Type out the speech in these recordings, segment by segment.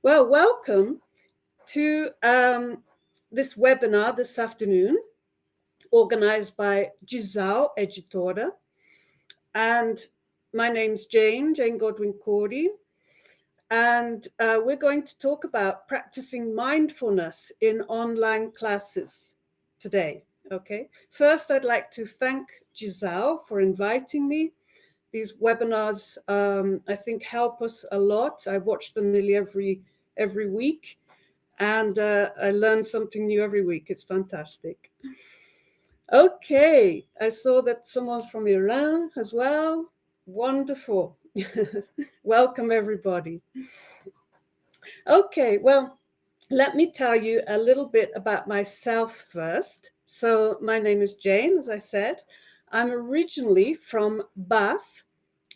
Well, welcome to this webinar this afternoon, organized by Disal, Editora. And my name's Jane Godwin Cordy. And we're going to talk about practicing mindfulness in online classes today. Okay. First, I'd like to thank Disal for inviting me. These webinars, I think, help us a lot. I watch them nearly every week, and I learn something new every week. It's fantastic. Okay, I saw that someone's from Iran as well. Wonderful. Welcome, everybody. Okay, well, let me tell you a little bit about myself first. So my name is Jane, as I said. I'm originally from Bath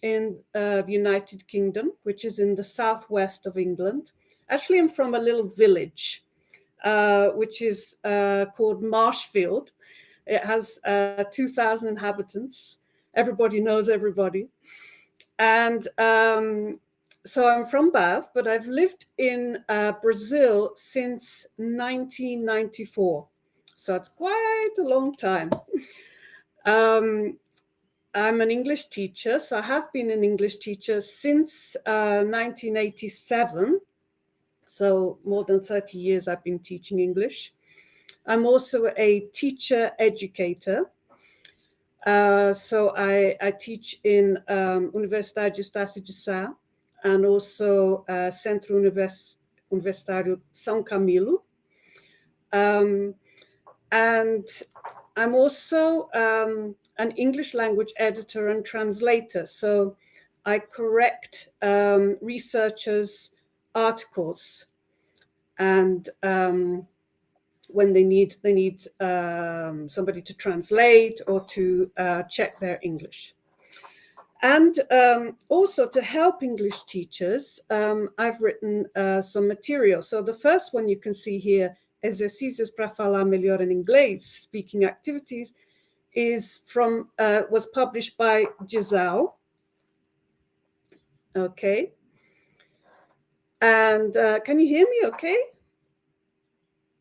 in the United Kingdom, which is in the southwest of England. Actually, I'm from a little village, which is called Marshfield. It has 2,000 inhabitants. Everybody knows everybody. And so I'm from Bath, but I've lived in Brazil since 1994. So it's quite a long time. I'm an English teacher, so I have been an English teacher since 1987. So more than 30 years I've been teaching English. I'm also a teacher educator. So I teach in Universidade de Estácio de Sá and also Centro Universitário São Camilo. And I'm also an English language editor and translator. So I correct researchers' articles, and when they need somebody to translate or to check their English. And also to help English teachers, I've written some material. So the first one you can see here, Exercícios para falar melhor em inglês, speaking activities, was published by Disal. Okay. And can you hear me okay?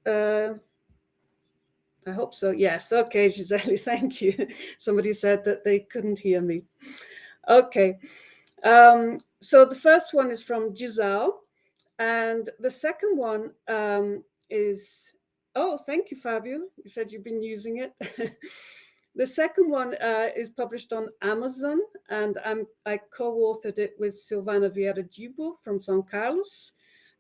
I hope so. Yes. Okay, Giselle, thank you. Somebody said that they couldn't hear me. Okay. So the first one is from Disal, and the second one is, oh, thank you, Fabio. You said you've been using it. The second one is published on Amazon, and I co-authored it with Silvana Vieira Dibo from São Carlos.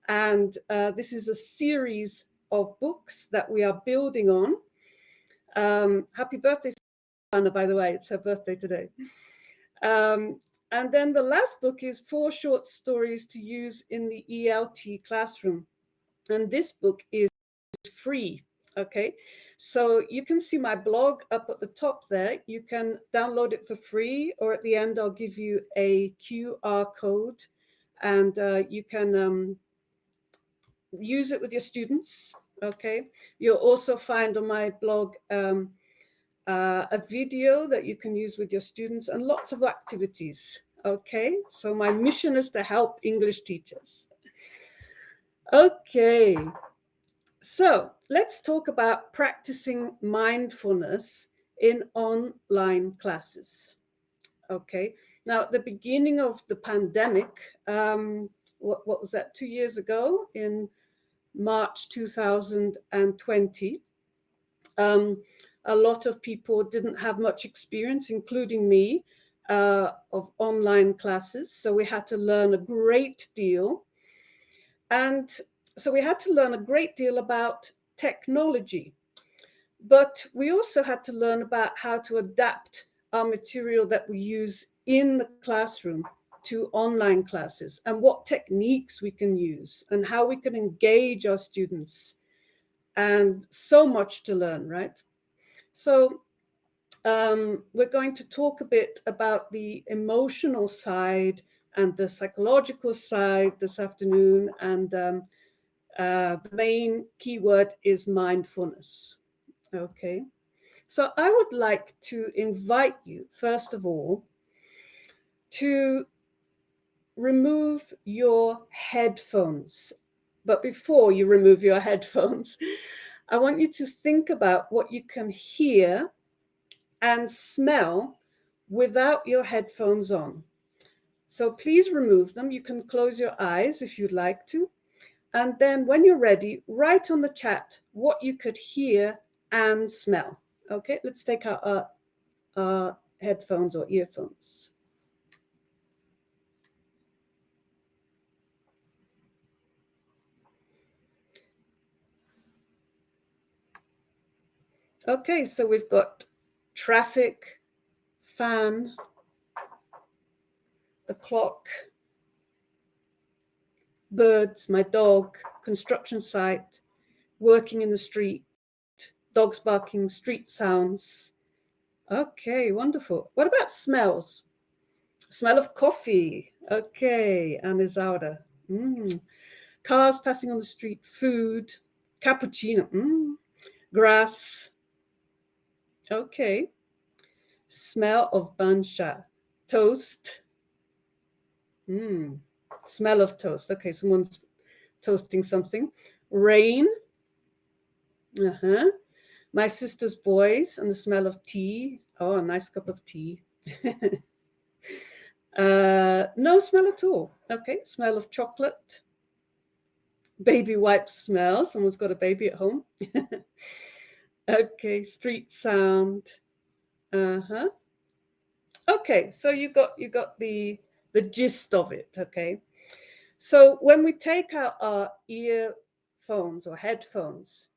And this is a series of books that we are building on. Happy birthday, Silvana, by the way. It's her birthday today. And then the last book is 4 short stories to use in the ELT classroom. And this book is free, okay? So you can see my blog up at the top there. You can download it for free, or at the end, I'll give you a QR code, and you can use it with your students, okay? You'll also find on my blog a video that you can use with your students and lots of activities, okay? So my mission is to help English teachers. Okay, so let's talk about practicing mindfulness in online classes, okay? Now, at the beginning of the pandemic, what was that, 2 years ago in March 2020, a lot of people didn't have much experience, including me, of online classes. So we had to learn a great deal. And so we had to learn a great deal about technology. But we also had to learn about how to adapt our material that we use in the classroom to online classes, and what techniques we can use, and how we can engage our students. And so much to learn, right? So we're going to talk a bit about the emotional side and the psychological side this afternoon. And the main keyword is mindfulness. Okay. So I would like to invite you, first of all, to remove your headphones But before you remove your headphones, I want you to think about what you can hear and smell without your headphones on. So please remove them. You can close your eyes if you'd like to. And then when you're ready, write on the chat what you could hear and smell. Okay, let's take out our headphones or earphones. Okay, so we've got traffic, fan, the clock, birds, my dog, construction site, working in the street, dogs barking, street sounds. Okay, wonderful. What about smells? Smell of coffee. Okay, Anizaura. Cars passing on the street, food, cappuccino, grass. Okay. Smell of bansha, toast. Smell of toast. Okay, someone's toasting something. Rain. My sister's voice and the smell of tea. Oh, a nice cup of tea. No smell at all. Okay, smell of chocolate. Baby wipes smell. Someone's got a baby at home. Okay, street sound. Okay, so you got the gist of it. Okay, so when we take out our earphones or headphones,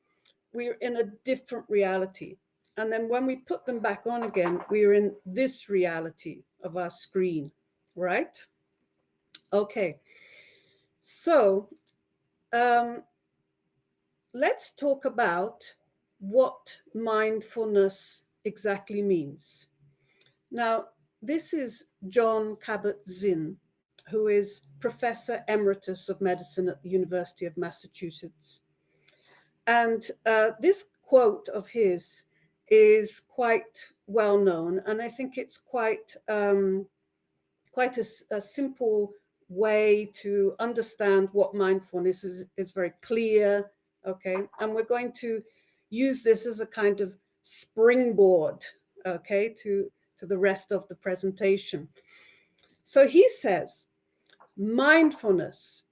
we're in a different reality, and then when we put them back on again, we're in this reality of our screen, right? Okay, so let's talk about what mindfulness exactly means. Now, this is Jon Kabat-Zinn, who is Professor Emeritus of Medicine at the University of Massachusetts. And this quote of his is quite well known, and I think it's quite a simple way to understand what mindfulness is. It's very clear, okay? And we're going to use this as a kind of springboard, okay, to the rest of the presentation. So he says, mindfulness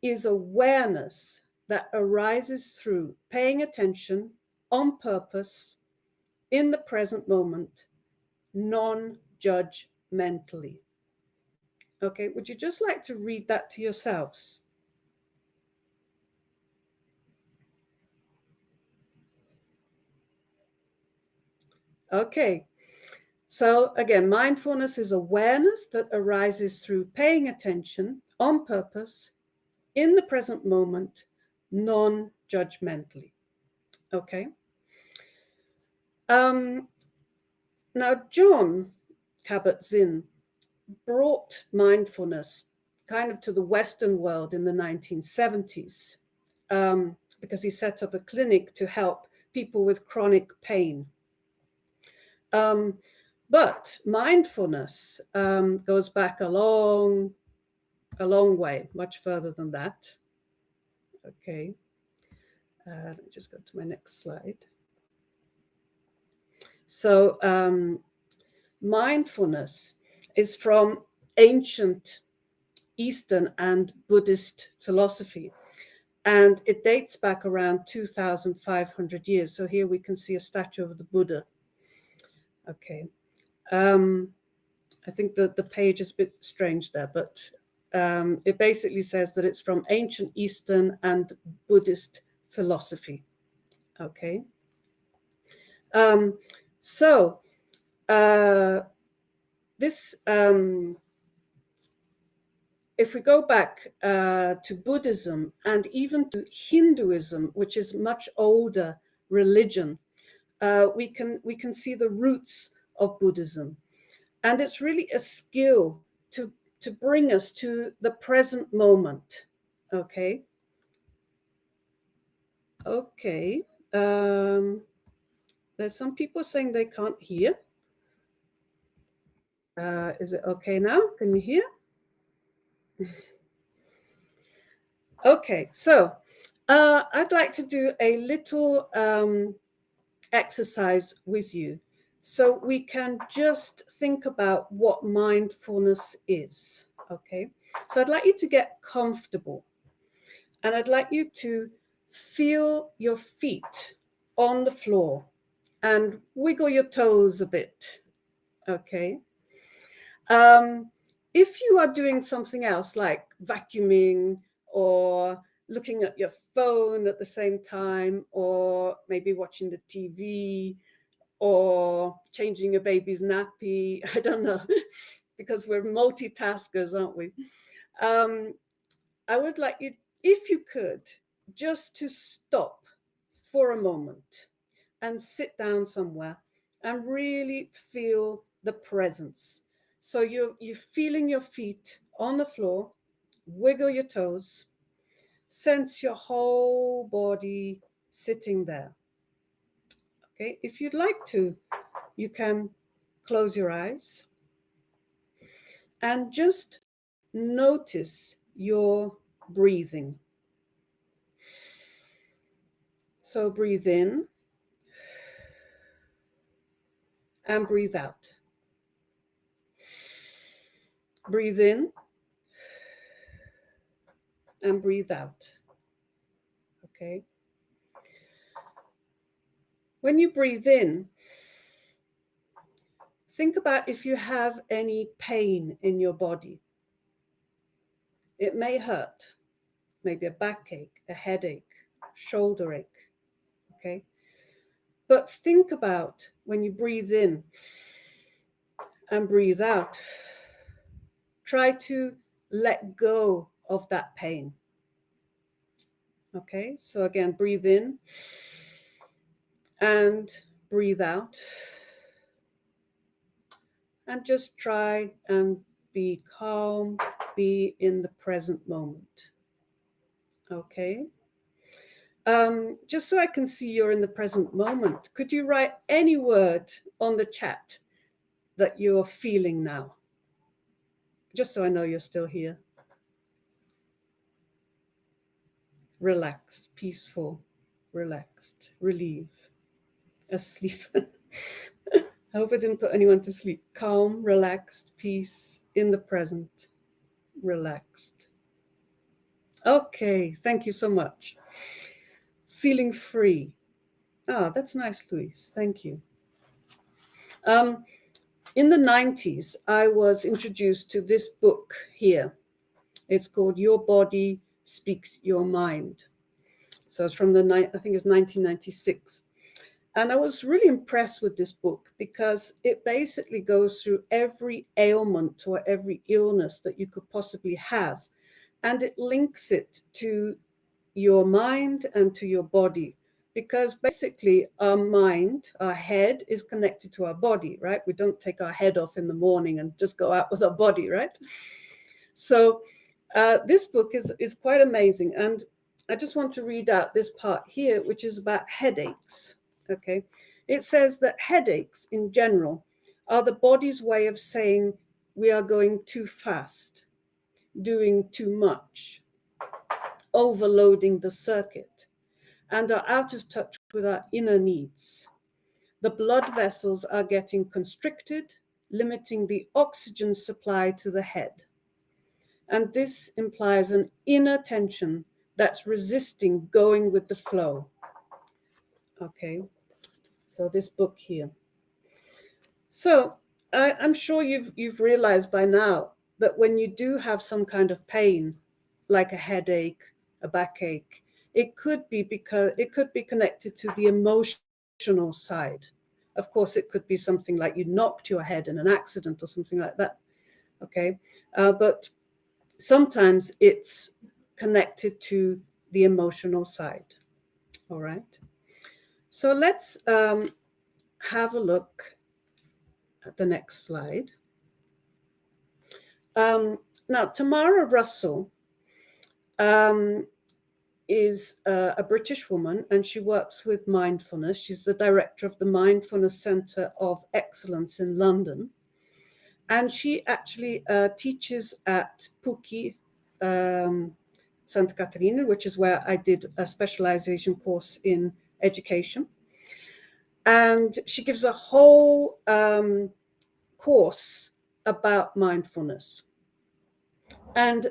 is awareness that arises through paying attention on purpose in the present moment, non-judgmentally. Okay, would you just like to read that to yourselves? Okay, so again, mindfulness is awareness that arises through paying attention on purpose in the present moment, non-judgmentally. Okay. Now, Jon Kabat-Zinn brought mindfulness kind of to the Western world in the 1970s because he set up a clinic to help people with chronic pain. But mindfulness goes back a long way, much further than that. Okay. Let me just go to my next slide. So mindfulness is from ancient Eastern and Buddhist philosophy, and it dates back around 2,500 years. So here we can see a statue of the Buddha. Okay. I think that the page is a bit strange there, but it basically says that it's from ancient Eastern and Buddhist philosophy. Okay. So this, if we go back to Buddhism and even to Hinduism, which is much older religion, we can see the roots of Buddhism, and it's really a skill to bring us to the present moment. Okay. Okay. There's some people saying they can't hear. Is it okay now? Can you hear? Okay, so I'd like to do a little exercise with you so we can just think about what mindfulness is. Okay, so I'd like you to get comfortable, and I'd like you to feel your feet on the floor and wiggle your toes a bit. Okay. If you are doing something else like vacuuming or looking at your phone at the same time, or maybe watching the TV or changing a baby's nappy, I don't know, because we're multitaskers, aren't we? Um, I would like you, if you could, just to stop for a moment and sit down somewhere and really feel the presence. So you're feeling your feet on the floor, wiggle your toes, sense your whole body sitting there. Okay, if you'd like to, you can close your eyes and just notice your breathing. So breathe in and breathe out. Breathe in and breathe out. Okay. When you breathe in, think about if you have any pain in your body. It may hurt, maybe a backache, a headache, shoulder ache. Okay. But think about when you breathe in and breathe out, try to let go of that pain. Okay, so again, breathe in and breathe out. And just try and be calm, be in the present moment. Okay. Just so I can see you're in the present moment, could you write any word on the chat that you're feeling now? Just so I know you're still here. Relaxed, peaceful, relaxed, relieve, asleep. I hope I didn't put anyone to sleep. Calm, relaxed, peace, in the present, relaxed. Okay, thank you so much. Feeling free. Ah, that's nice, Luis. Thank you. In the 90s, I was introduced to this book here. It's called Your Body Speaks Your Mind. So it's from I think it's 1996. And I was really impressed with this book because it basically goes through every ailment or every illness that you could possibly have. And it links it to your mind and to your body. Because basically our mind, our head is connected to our body, right? We don't take our head off in the morning and just go out with our body, right? So this book is quite amazing. And I just want to read out this part here, which is about headaches. Okay, it says that headaches in general are the body's way of saying we are going too fast, doing too much, overloading the circuit, and are out of touch with our inner needs. The blood vessels are getting constricted, limiting the oxygen supply to the head. And this implies an inner tension that's resisting going with the flow. Okay. So this book here. So I'm sure you've realized by now that when you do have some kind of pain, like a headache, a backache, it could be connected to the emotional side. Of course, it could be something like you knocked your head in an accident or something like that. Okay, but sometimes it's connected to the emotional side. All right. So let's have a look at the next slide. Now, Tamara Russell is a British woman, and she works with mindfulness. She's the director of the Mindfulness Centre of Excellence in London. And she actually teaches at Puki Santa Catarina, which is where I did a specialization course in education. And she gives a whole course about mindfulness. And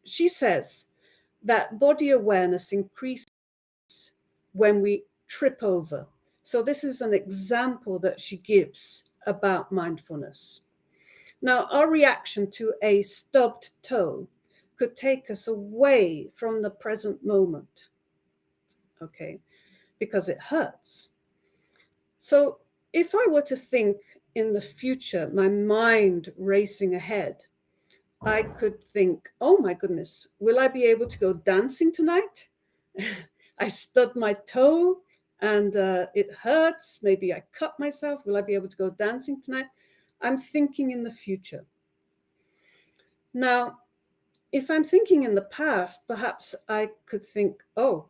she says that body awareness increases when we trip over. So this is an example that she gives about mindfulness. Now, our reaction to a stubbed toe could take us away from the present moment, okay, because it hurts. So if I were to think in the future, my mind racing ahead, I could think, oh my goodness, will I be able to go dancing tonight? I stubbed my toe and it hurts. Maybe I cut myself. Will I be able to go dancing tonight? I'm thinking in the future. Now, if I'm thinking in the past, perhaps I could think, oh,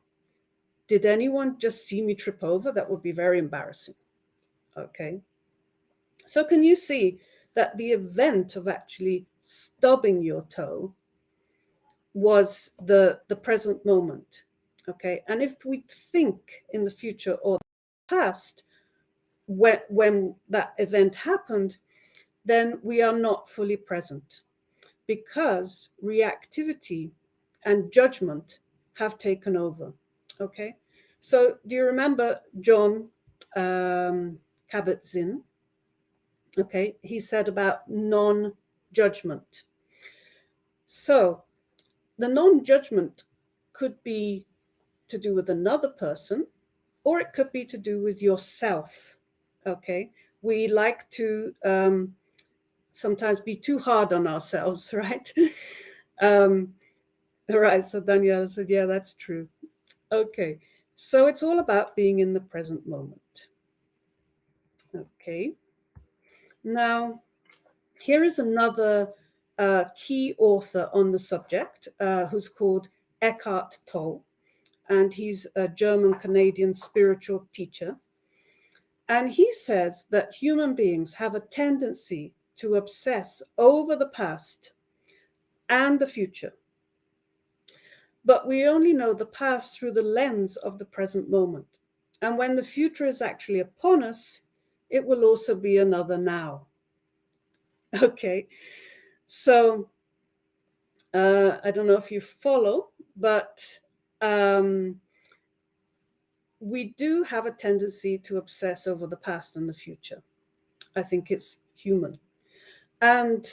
did anyone just see me trip over? That would be very embarrassing. Okay. So can you see that the event of actually stubbing your toe was the present moment? Okay. And if we think in the future or the past, when that event happened, then we are not fully present because reactivity and judgment have taken over. Okay. So do you remember John Kabat-Zinn? Okay, he said about non-judgment. So the non-judgment could be to do with another person, or it could be to do with yourself. Okay, we like to sometimes be too hard on ourselves, right? Right, so Daniela said, yeah, that's true. Okay, so it's all about being in the present moment. Okay, now here is another key author on the subject who's called Eckhart Tolle, and he's a German-Canadian spiritual teacher. And he says that human beings have a tendency to obsess over the past and the future. But we only know the past through the lens of the present moment. And when the future is actually upon us, it will also be another now. Okay, so I don't know if you follow, but we do have a tendency to obsess over the past and the future. I think it's human. And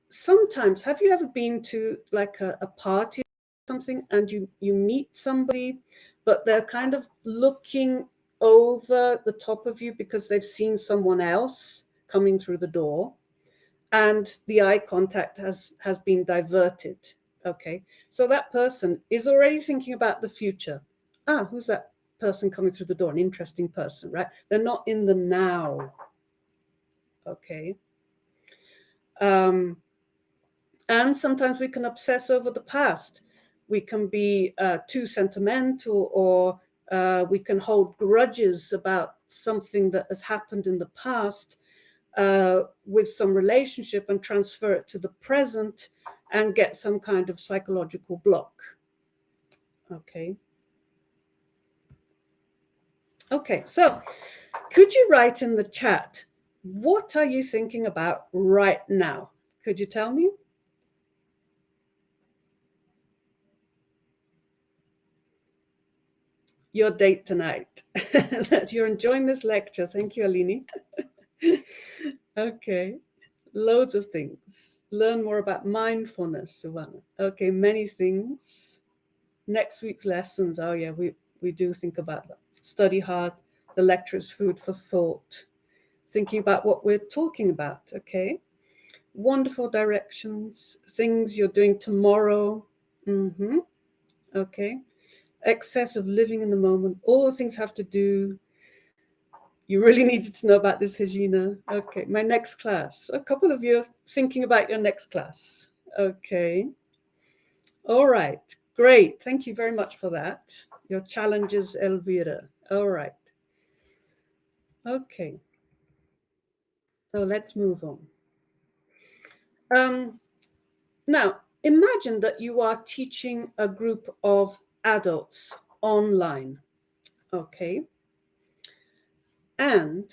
sometimes, have you ever been to like a party or something and you meet somebody, but they're kind of looking over the top of you because they've seen someone else coming through the door? And the eye contact has been diverted. Okay, so that person is already thinking about the future. Who's that person coming through the door? An interesting person, right? They're not in the now. Okay. And sometimes we can obsess over the past. We can be too sentimental, or we can hold grudges about something that has happened in the past. With some relationship and transfer it to the present and get some kind of psychological block. Okay. Okay, so could you write in the chat, what are you thinking about right now? Could you tell me? Your date tonight. That you're enjoying this lecture. Thank you, Aline. Okay, loads of things. Learn more about mindfulness, Savannah. Okay, many things. Next week's lessons. Oh yeah, we do think about that. Study hard. The lecture is food for thought. Thinking about what we're talking about. Okay, wonderful directions. Things you're doing tomorrow. Okay, excess of living in the moment. All the things have to do. You really needed to know about this, Hajina. Okay, my next class. A couple of you are thinking about your next class. Okay. All right, great. Thank you very much for that. Your challenges, Elvira. All right. Okay. So let's move on. Now, imagine that you are teaching a group of adults online, okay? And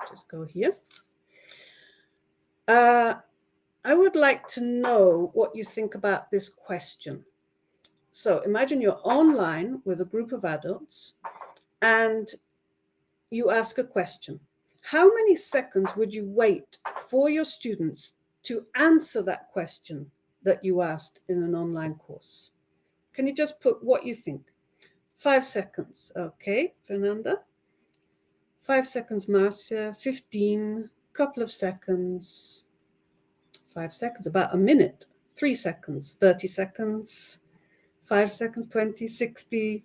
just go here. I would like to know what you think about this question. So imagine you're online with a group of adults and you ask a question. How many seconds would you wait for your students to answer that question that you asked in an online course? Can you just put what you think? 5 seconds. Okay, Fernanda. 5 seconds, Marcia. 15, couple of seconds. 5 seconds, about a minute. 3 seconds, 30 seconds. 5 seconds, 20, 60,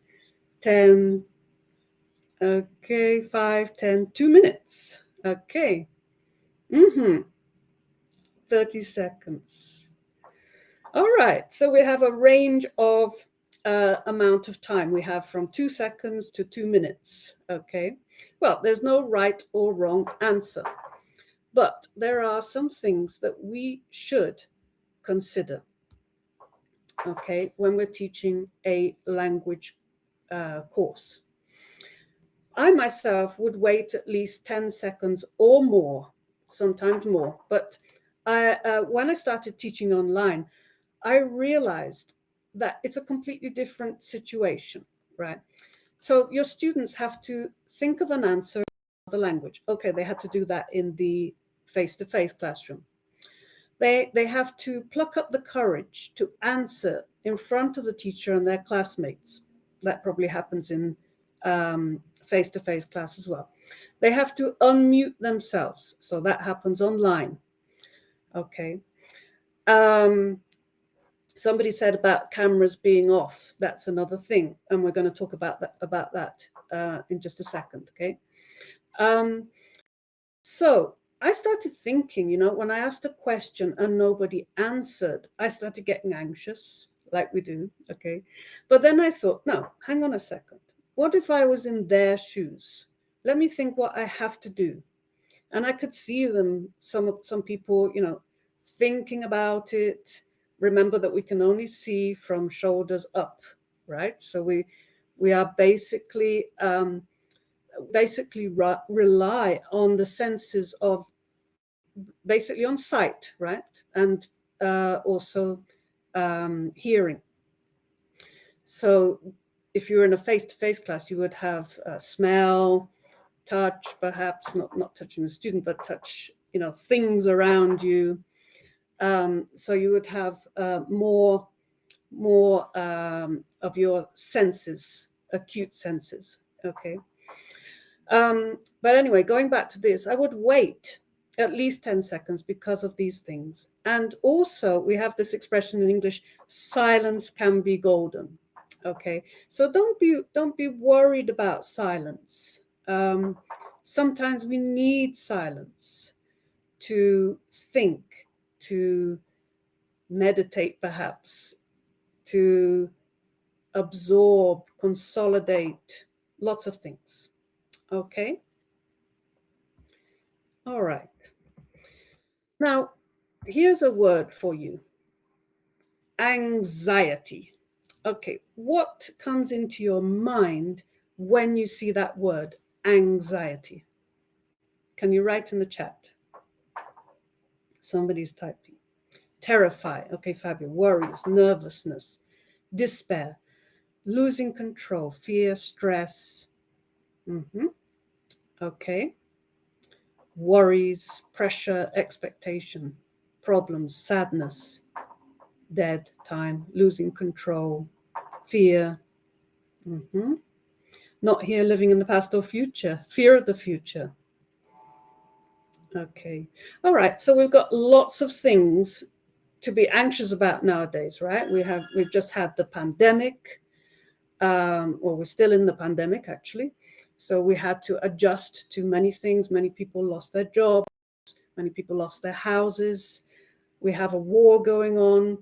10. Okay, 5, 10, 2 minutes. Okay. 30 seconds. All right, so we have a range of amount of time. We have from 2 seconds to 2 minutes. Okay, well, there's no right or wrong answer, but there are some things that we should consider, okay, when we're teaching a language course. I myself would wait at least 10 seconds or more, sometimes more. But when I started teaching online, I realized that it's a completely different situation, right? So your students have to think of an answer in the language. Okay, they had to do that in the face-to-face classroom. They have to pluck up the courage to answer in front of the teacher and their classmates. That probably happens in face-to-face class as well. They have to unmute themselves. So that happens online. Okay. Somebody said about cameras being off. That's another thing. And we're going to talk about that in just a second. Okay. So I started thinking, you know, when I asked a question and nobody answered, I started getting anxious, like we do. Okay. But then I thought, no, hang on a second. What if I was in their shoes? Let me think what I have to do. And I could see them, some people, you know, thinking about it. Remember that we can only see from shoulders up, right? So we are basically rely on the senses of, basically on sight, right? And also hearing. So if you're in a face-to-face class, you would have smell, touch, perhaps not touching the student, but touch, you know, things around you. So you would have more of your senses, acute senses. Okay. But anyway, going back to this, I would wait at least 10 seconds because of these things. And also we have this expression in English, silence can be golden. Okay, so don't be worried about silence. Sometimes we need silence to think, to meditate, perhaps, to absorb, consolidate, lots of things. Okay. All right. Now, here's a word for you. Anxiety. Okay, what comes into your mind when you see that word, anxiety? Can you write in the chat? Somebody's typing. Terrify. Okay, Fabio. Worries, nervousness, despair, losing control, fear, stress. Okay. Worries, pressure, expectation, problems, sadness, dead time, losing control, fear. Not here, living in the past or future, fear of the future. Okay. All right. So we've got lots of things to be anxious about nowadays, right? We've just had the pandemic. Well, we're still in the pandemic, actually. So we had to adjust to many things. Many people lost their jobs. Many people lost their houses. We have a war going on.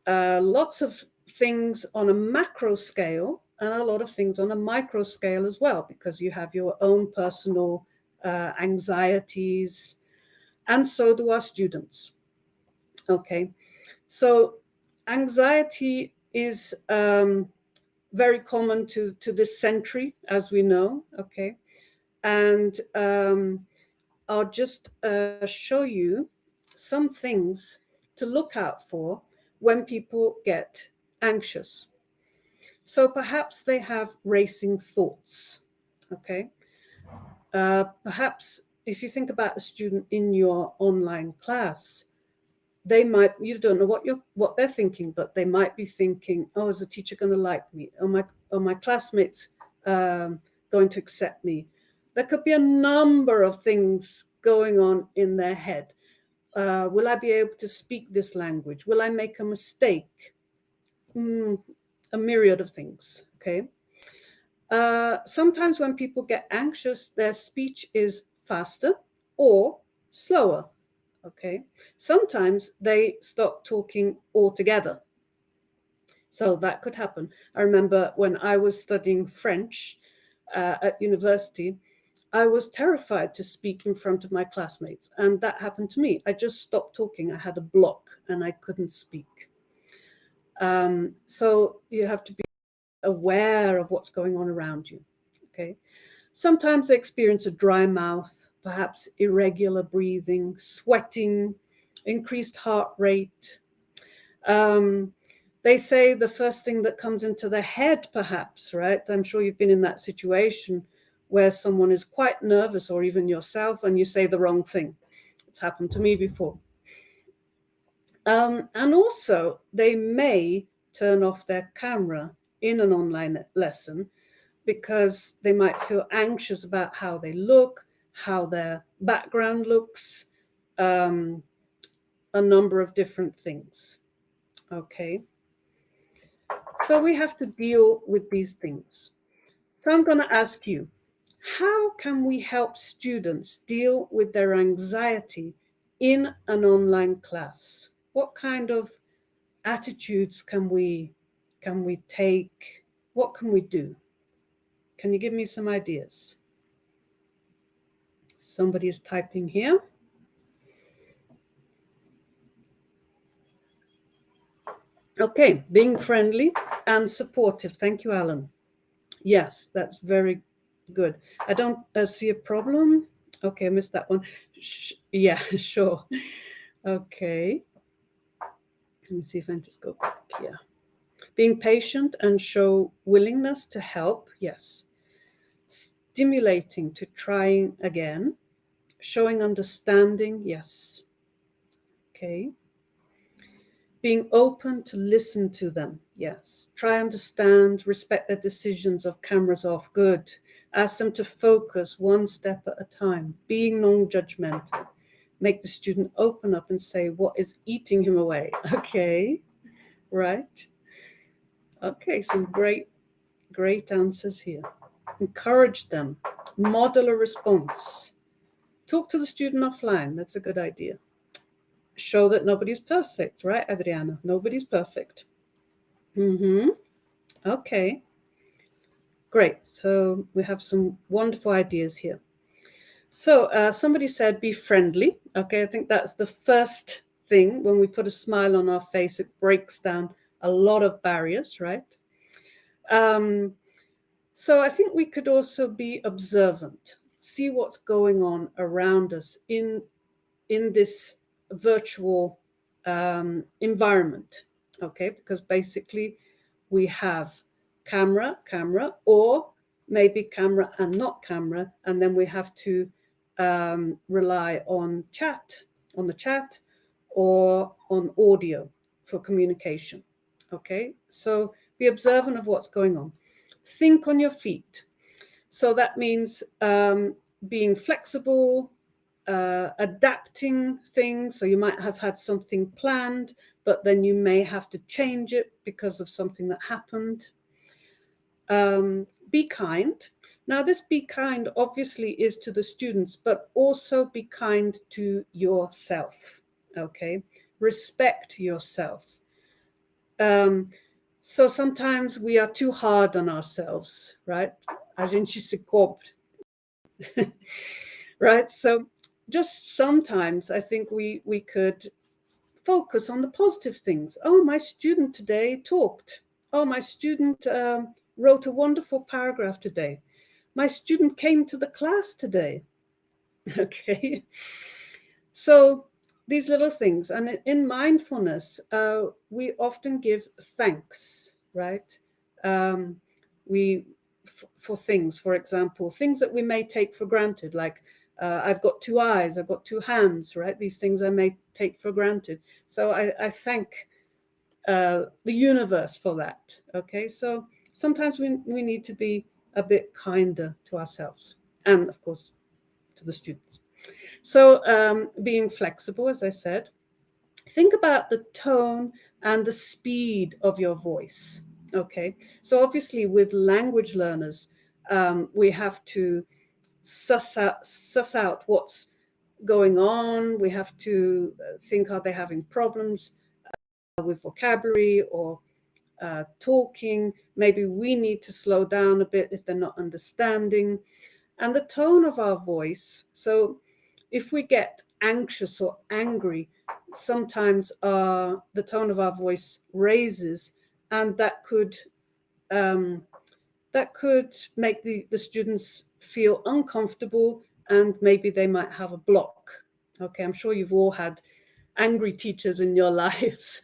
Lots of things on a macro scale and a lot of things on a micro scale as well, because you have your own personal anxieties, and so do our students. Okay, so anxiety is very common to this century, as we know. Okay, and I'll just show you some things to look out for when people get anxious. So perhaps they have racing thoughts. Okay, perhaps if you think about a student in your online class, they might, you don't know what they're thinking, but they might be thinking, oh, is the teacher going to like me? Are my classmates going to accept me? There could be a number of things going on in their head. Will I be able to speak this language? Will I make a mistake? A myriad of things. Okay. Sometimes when people get anxious, their speech is faster or slower. Okay. Sometimes they stop talking altogether. So that could happen. I remember when I was studying French at university, I was terrified to speak in front of my classmates. And that happened to me. I just stopped talking. I had a block and I couldn't speak. So you have to be aware of what's going on around you. Okay. Sometimes they experience a dry mouth, perhaps irregular breathing, sweating, increased heart rate. They say the first thing that comes into their head, perhaps, right? I'm sure you've been in that situation where someone is quite nervous, or even yourself, and you say the wrong thing. It's happened to me before. And also, they may turn off their camera in an online lesson because they might feel anxious about how they look, how their background looks, a number of different things. Okay. So we have to deal with these things. So I'm going to ask you, how can we help students deal with their anxiety in an online class? What kind of attitudes can we take? What can we do? Can you give me some ideas? Somebody is typing here. Okay, being friendly and supportive. Thank you, Alan. Yes, that's very good. I don't see a problem. Okay, I missed that one. Yeah, sure. Okay. Let me see if I can just go back here. Being patient and show willingness to help. Yes. Stimulating to trying again. Showing understanding. Yes. Okay. Being open to listen to them. Yes. Try, understand, respect their decisions of cameras off. Good. Ask them to focus one step at a time. Being non-judgmental. Make the student open up and say what is eating him away. Okay. Right. Okay. Some great answers here. Encourage them. Model a response. Talk to the student offline. That's a good idea. Show that nobody's perfect, right, Adriana? Nobody's perfect. Okay. Great. So we have some wonderful ideas here. So somebody said be friendly. Okay, I think that's the first thing. When we put a smile on our face, it breaks down a lot of barriers, right? So I think we could also be observant, see what's going on around us in this virtual environment, okay? Because basically we have camera, or maybe camera and not camera, and then we have to rely on the chat, or on audio for communication, okay? So be observant of what's going on. Think on your feet. So that means being flexible, adapting things. So you might have had something planned, but then you may have to change it because of something that happened. Be kind. Now, this be kind obviously is to the students, but also be kind to yourself, okay? Respect yourself. So sometimes we are too hard on ourselves, right? A gente se cobre. right? So just sometimes I think we could focus on the positive things. Oh, my student today talked. Oh, my student wrote a wonderful paragraph today. My student came to the class today. Okay. So these little things. And in mindfulness, we often give thanks, right? We for things, for example, things that we may take for granted, like I've got two eyes, I've got two hands, right? These things I may take for granted. So I thank the universe for that. Okay, so sometimes we need to be a bit kinder to ourselves and, of course, to the students. So being flexible, as I said, think about the tone and the speed of your voice. Okay, so obviously with language learners, we have to suss out what's going on. We have to think, are they having problems with vocabulary or talking? Maybe we need to slow down a bit if they're not understanding. And the tone of our voice. So if we get anxious or angry, sometimes the tone of our voice raises, and that could make the students feel uncomfortable, and maybe they might have a block. Okay, I'm sure you've all had angry teachers in your lives.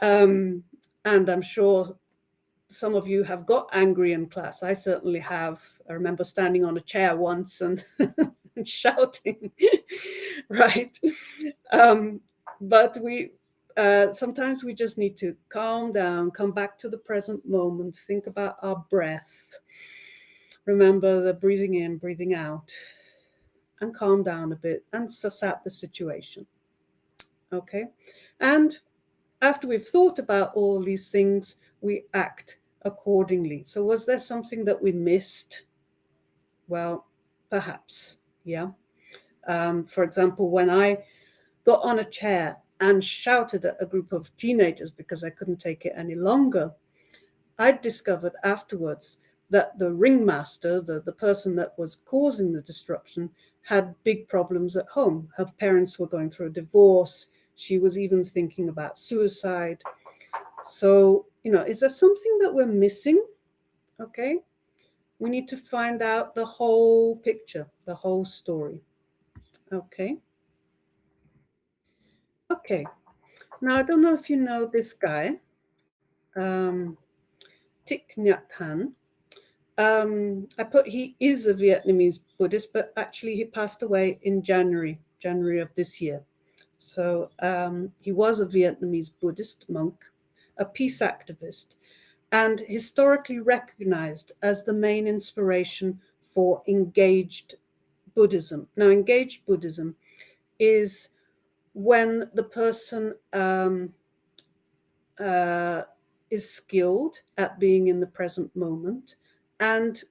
And I'm sure some of you have got angry in class. I certainly have. I remember standing on a chair once and, and shouting, right? But sometimes we just need to calm down, come back to the present moment, think about our breath. Remember the breathing in, breathing out, and calm down a bit and suss out the situation. Okay? And after we've thought about all these things, we act accordingly. So was there something that we missed? Well, perhaps, yeah. For example, when I got on a chair and shouted at a group of teenagers because I couldn't take it any longer, I discovered afterwards that the ringmaster, the person that was causing the disruption, had big problems at home. Her parents were going through a divorce. She was even thinking about suicide. So, is there something that we're missing? Okay. We need to find out the whole picture, the whole story. Okay. Okay. Now, I don't know if you know this guy, Thich Nhat Hanh. He is a Vietnamese Buddhist, but actually he passed away in January of this year. So he was a Vietnamese Buddhist monk, a peace activist, and historically recognized as the main inspiration for engaged Buddhism. Now, engaged Buddhism is when the person is skilled at being in the present moment and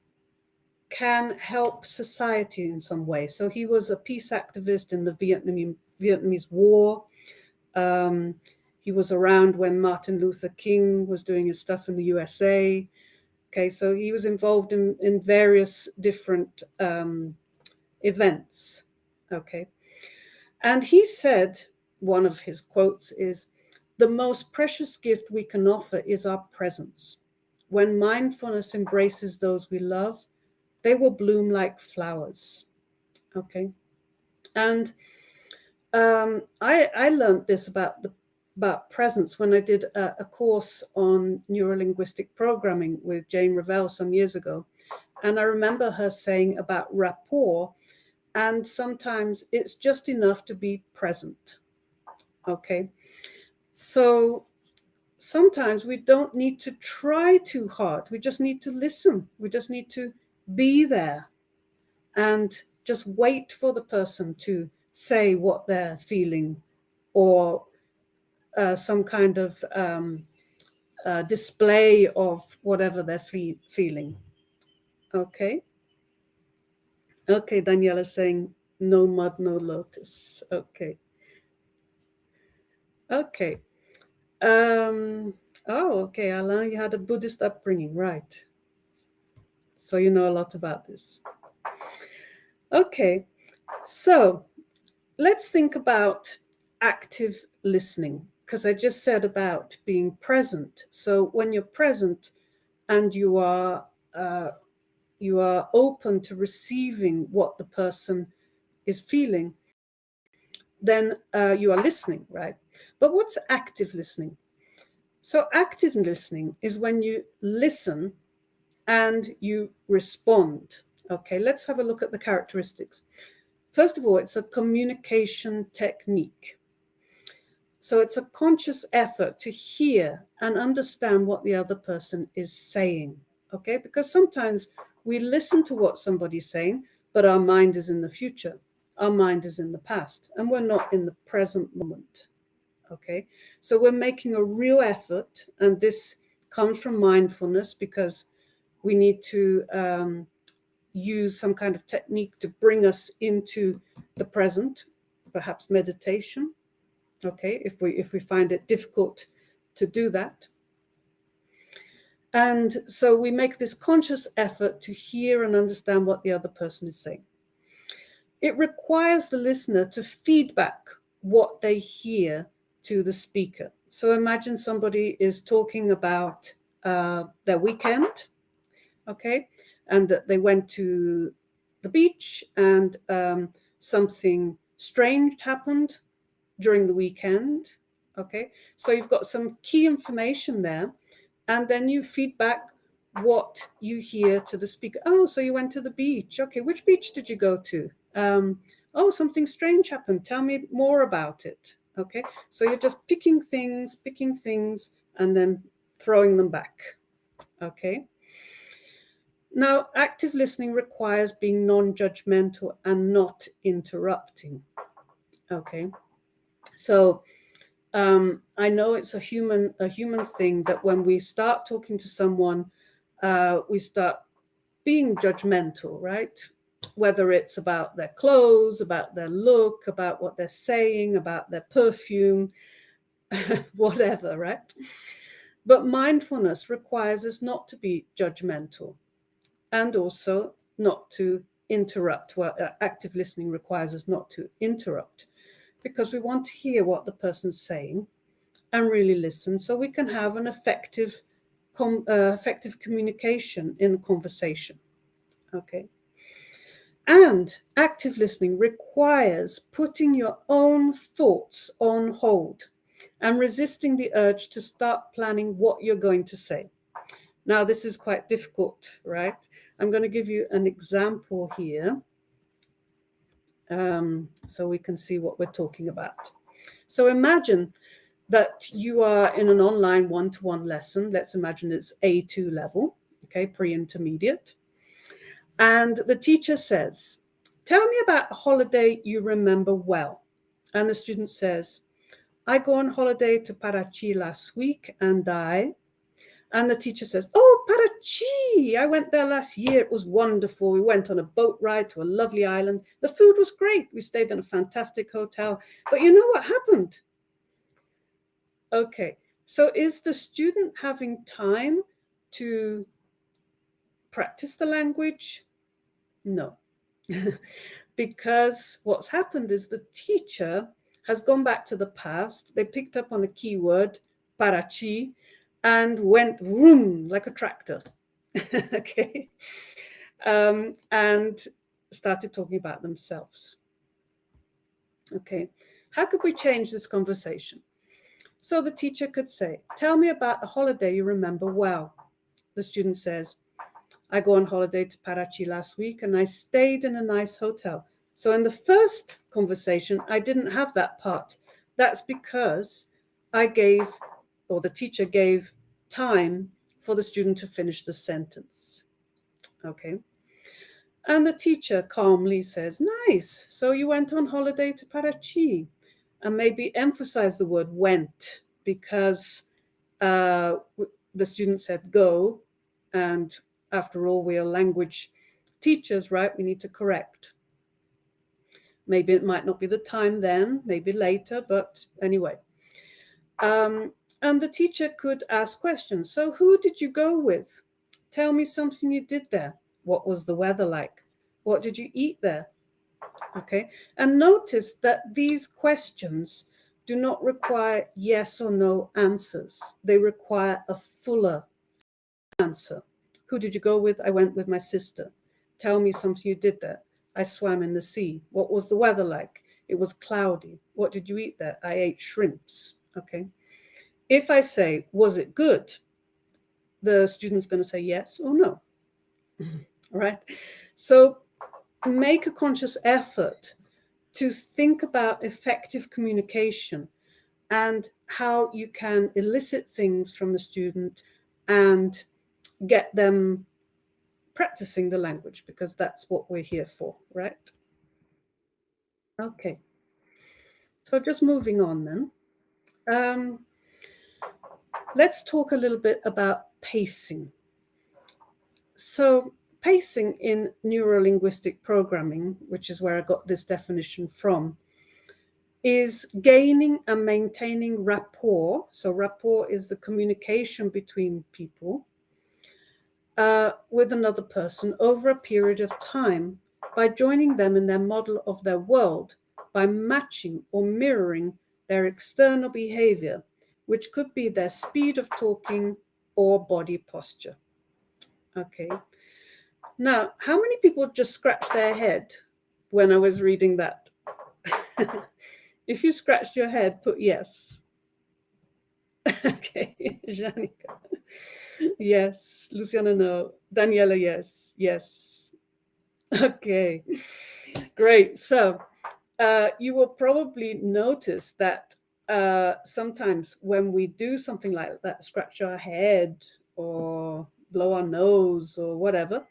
can help society in some way. So he was a peace activist in the Vietnamese War. He was around when Martin Luther King was doing his stuff in the USA. Okay, so he was involved in various different events. Okay, and he said, one of his quotes is, "The most precious gift we can offer is our presence. When mindfulness embraces those we love, they will bloom like flowers." Okay, and I learned this about presence when I did a course on neurolinguistic programming with Jane Ravel some years ago, and I remember her saying about rapport, and sometimes it's just enough to be present. Okay, so sometimes we don't need to try too hard. We just need to listen. We just need to be there and just wait for the person to say what they're feeling, or some kind of display of whatever they're feeling. Okay. Okay, Daniela's saying no mud, no lotus. Okay. Okay. Okay, Alain, you had a Buddhist upbringing, right? So you know a lot about this. Okay, So let's think about active listening, because I just said about being present. So when you're present and you are open to receiving what the person is feeling, then you are listening, right? But what's active listening? So active listening is when you listen and you respond. Okay, let's have a look at the characteristics. First of all, it's a communication technique. So it's a conscious effort to hear and understand what the other person is saying. Okay, because sometimes we listen to what somebody's saying, but our mind is in the future. Our mind is in the past, and we're not in the present moment. Okay, so we're making a real effort, and this comes from mindfulness, because we need to use some kind of technique to bring us into the present, perhaps meditation. Okay, if we find it difficult to do that. And so we make this conscious effort to hear and understand what the other person is saying. It requires the listener to feedback what they hear to the speaker. So imagine somebody is talking about their weekend, okay, and that they went to the beach and something strange happened during the weekend. Okay, so you've got some key information there, and then you feedback what you hear to the speaker. Oh, so you went to the beach. Okay, which beach did you go to? Oh, something strange happened. Tell me more about it. Okay, so you're just picking things, and then throwing them back. Okay. Now, active listening requires being non-judgmental and not interrupting. Okay. So I know it's a human thing that when we start talking to someone, we start being judgmental, right? Whether it's about their clothes, about their look, about what they're saying, about their perfume, whatever, right? But mindfulness requires us not to be judgmental and also not to interrupt. Well, active listening requires us not to interrupt, because we want to hear what the person's saying and really listen, so we can have an effective communication in conversation. Okay. And active listening requires putting your own thoughts on hold and resisting the urge to start planning what you're going to say. Now, this is quite difficult, right? I'm going to give you an example here, so we can see what we're talking about. So imagine that you are in an online one-to-one lesson. Let's imagine it's A2 level, okay, pre-intermediate. And the teacher says, tell me about a holiday you remember well. And the student says, I go on holiday to Parachi last week and And the teacher says, oh, Parachi, I went there last year. It was wonderful. We went on a boat ride to a lovely island. The food was great. We stayed in a fantastic hotel. But you know what happened? Okay, so is the student having time to practice the language? No, because what's happened is the teacher has gone back to the past. They picked up on a keyword, Parachi, and went vroom like a tractor. Okay, and started talking about themselves. Okay, how could we change this conversation? So the teacher could say, tell me about a holiday you remember well. The student says, I go on holiday to Parachi last week and I stayed in a nice hotel. So in the first conversation, I didn't have that part. That's because the teacher gave time for the student to finish the sentence. Okay. And the teacher calmly says, nice. So you went on holiday to Parachi. And maybe emphasize the word went, because the student said go, and after all, we are language teachers, right? We need to correct. Maybe it might not be the time then, maybe later, but anyway. And the teacher could ask questions. So who did you go with? Tell me something you did there. What was the weather like? What did you eat there? Okay, and notice that these questions do not require yes or no answers. They require a fuller answer. Who did you go with? I went with my sister. Tell me something you did there. I swam in the sea. What was the weather like? It was cloudy. What did you eat there? I ate shrimps. Okay. If I say, was it good? The student's going to say yes or no. Right? So make a conscious effort to think about effective communication and how you can elicit things from the student and get them practicing the language, because that's what we're here for, right? Okay. So just moving on then. Let's talk a little bit about pacing. So pacing in neurolinguistic programming, which is where I got this definition from, is gaining and maintaining rapport. So rapport is the communication between people with another person over a period of time by joining them in their model of their world, by matching or mirroring their external behavior, which could be their speed of talking or body posture. Okay. Now, how many people just scratched their head when I was reading that? If you scratched your head, put yes. Okay, Janica. Yes. Luciana, no. Daniela, yes. Yes. Okay, great. So you will probably notice that sometimes when we do something like that, scratch our head or blow our nose or whatever,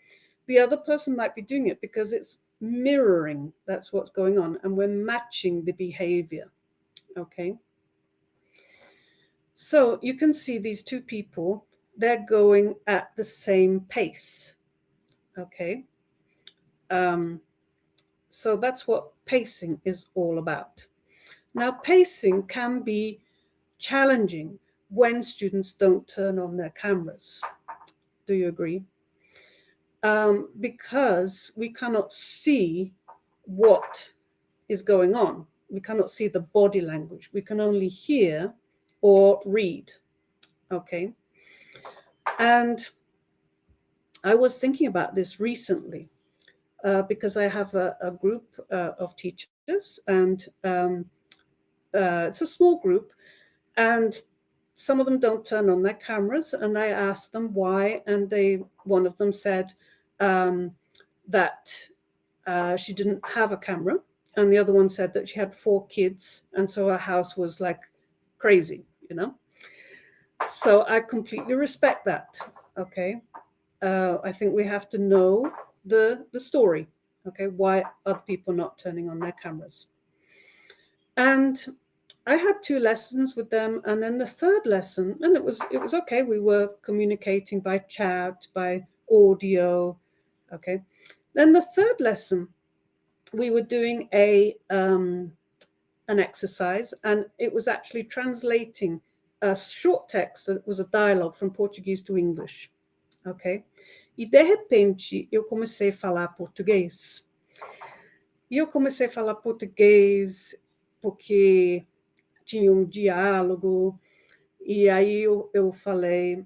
the other person might be doing it because it's mirroring. That's what's going on. And we're matching the behavior. Okay. So you can see these two people, they're going at the same pace. Okay. So that's what pacing is all about. Now, pacing can be challenging when students don't turn on their cameras. Do you agree? Because we cannot see what is going on. We cannot see the body language. We can only hear or read. Okay. And I was thinking about this recently because I have a group of teachers, and it's a small group, and some of them don't turn on their cameras, and I asked them why, and one of them said that she didn't have a camera, and the other one said that she had 4 kids, and so her house was like crazy, you know. So I completely respect that. Okay. I think we have to know the story. Okay, why are people not turning on their cameras? And I had 2 lessons with them, and then the third lesson, and it was okay. We were communicating by chat, by audio. Okay. Then the third lesson, we were doing an exercise, and it was actually translating a short text that was a dialogue from Portuguese to English. Ok? E de repente eu comecei a falar português. E eu comecei a falar português porque tinha um diálogo, e aí eu falei,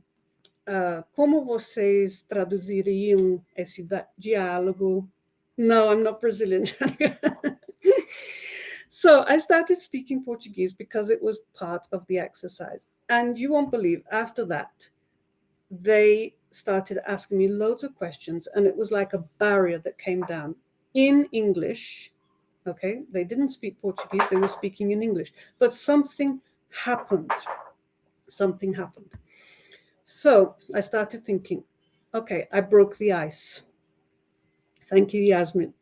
como vocês traduziriam esse diálogo? No, I'm not Brazilian. So I started speaking Portuguese because it was part of the exercise. And you won't believe, after that, they started asking me loads of questions, and it was like a barrier that came down in English. Okay, they didn't speak Portuguese, they were speaking in English, but something happened. Something happened. So I started thinking, okay, I broke the ice. Thank you, Yasmin.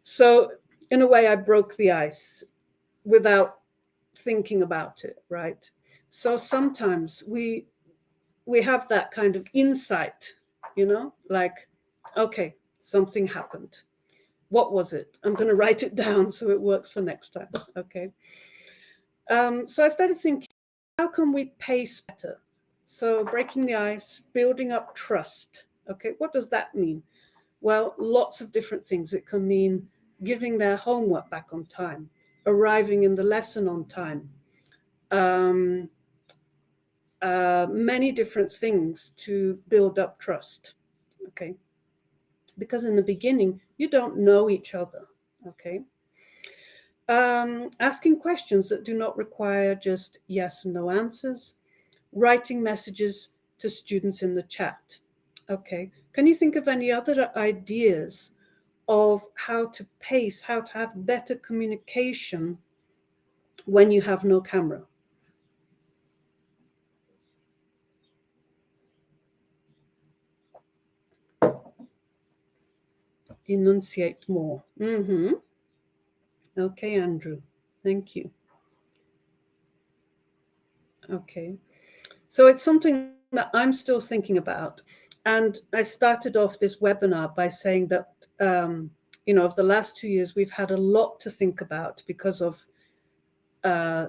So in a way, I broke the ice without thinking about it, right? So sometimes we have that kind of insight, you know, like, okay, something happened. What was it? I'm going to write it down so it works for next time. Okay. So I started thinking, how can we pace better? So breaking the ice, building up trust. Okay, what does that mean? Well, lots of different things. It can mean giving their homework back on time, arriving in the lesson on time, many different things to build up trust, okay? Because in the beginning, you don't know each other, okay? Asking questions that do not require just yes and no answers, writing messages to students in the chat, okay? Can you think of any other ideas of how to pace, how to have better communication when you have no camera? Enunciate more. Okay, Andrew, thank you. Okay, so it's something that I'm still thinking about. And I started off this webinar by saying that, of the last 2 years, we've had a lot to think about because of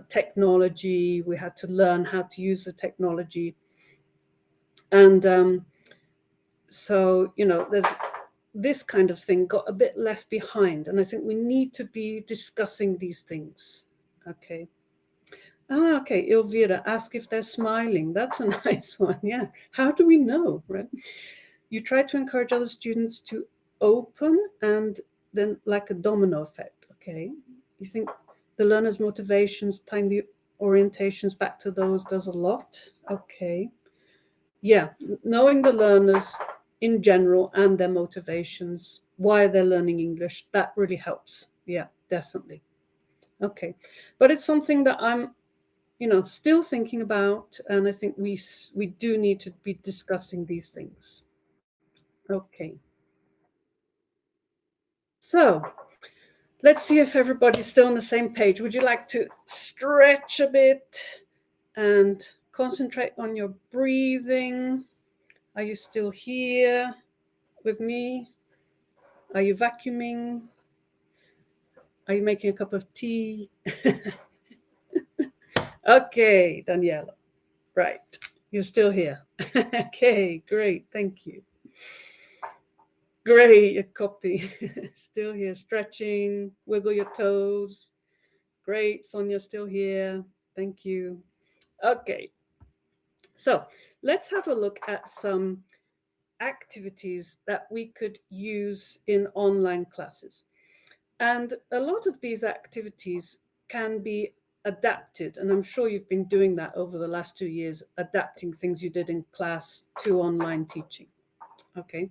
technology. We had to learn how to use the technology. And so, there's this kind of thing got a bit left behind. And I think we need to be discussing these things. Okay. Okay, Elvira, ask if they're smiling. That's a nice one. Yeah. How do we know, right? You try to encourage other students to open and then like a domino effect. Okay. You think the learner's motivations, time the orientations back to those does a lot. Okay. Yeah. Knowing the learners in general and their motivations, why they're learning English, that really helps. Yeah, definitely. Okay. But it's something that I'm still thinking about, and I think we do need to be discussing these things. Okay. So let's see if everybody's still on the same page. Would you like to stretch a bit and concentrate on your breathing? Are you still here with me? Are you vacuuming? Are you making a cup of tea? Okay, Daniela. Right. You're still here. Okay, great. Thank you. Great, your copy. Still here, stretching, wiggle your toes. Great, Sonia, still here. Thank you. Okay, so let's have a look at some activities that we could use in online classes. And a lot of these activities can be adapted, and I'm sure you've been doing that over the last 2 years, adapting things you did in class to online teaching. Okay,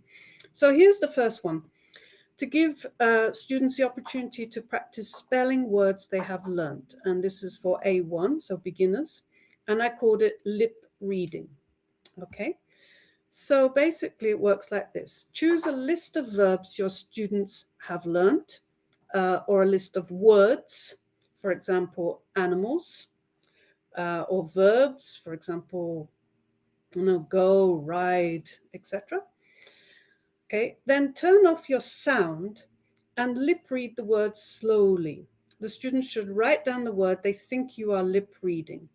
so here's the first one. To give students the opportunity to practice spelling words they have learned. And this is for A1, so beginners. And I called it lip reading. Okay, so basically it works like this. Choose a list of verbs your students have learned, or a list of words, for example, animals, or verbs, for example, go, ride, etc. Okay, then turn off your sound and lip read the words slowly. The students should write down the word they think you are lip reading.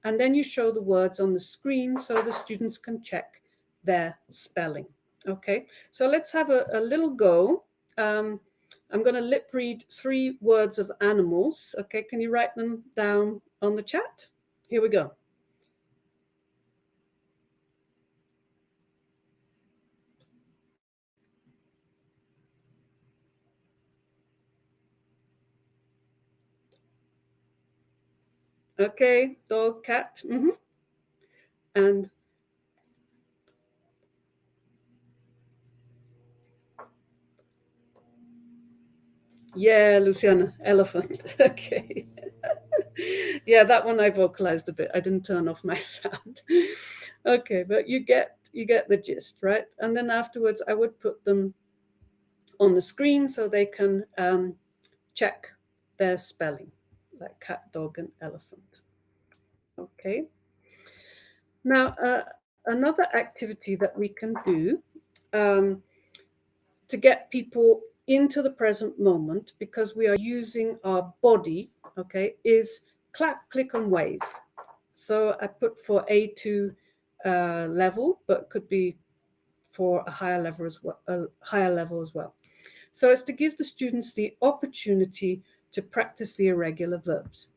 And then you show the words on the screen so the students can check their spelling. Okay, so let's have a little go. I'm going to lip read 3 words of animals. Okay, can you write them down on the chat? Here we go. Okay, dog, cat. And yeah, Luciana, elephant. Okay. Yeah, that one I vocalized a bit. I didn't turn off my sound. Okay, but you get the gist, right? And then afterwards, I would put them on the screen so they can check their spelling, like cat, dog, and elephant. Okay. Now, another activity that we can do to get people into the present moment, because we are using our body, okay, is clap, click, and wave. So I put for A2 level, but could be for a higher level as well. So it's to give the students the opportunity to practice the irregular verbs.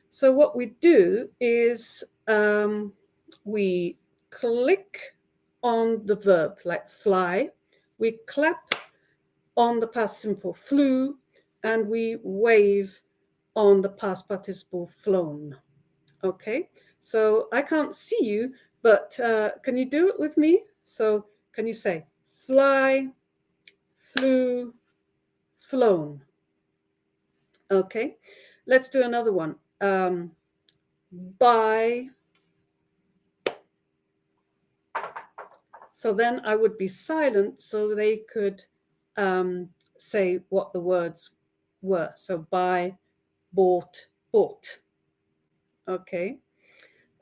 So what we do is we click on the verb, like fly, we clap on the past simple flew, and we wave on the past participle flown. Okay, so I can't see you, but can you do it with me? So can you say fly, flew, flown? Okay, let's do another one. Buy. So then I would be silent so they could say what the words were. So buy, bought, bought. Okay.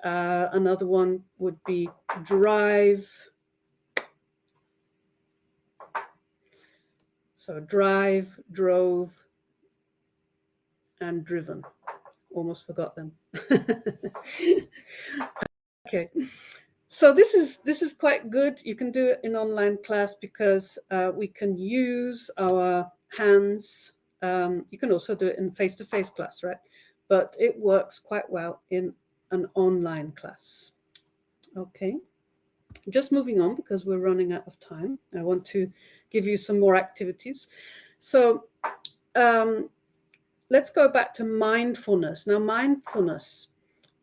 Another one would be drive. So drive, drove, and driven. Almost forgot them. Okay. So this is quite good. You can do it in online class because we can use our hands. You can also do it in face-to-face class, right? But it works quite well in an online class. Okay. Just moving on because we're running out of time. I want to give you some more activities. So let's go back to mindfulness. Now, mindfulness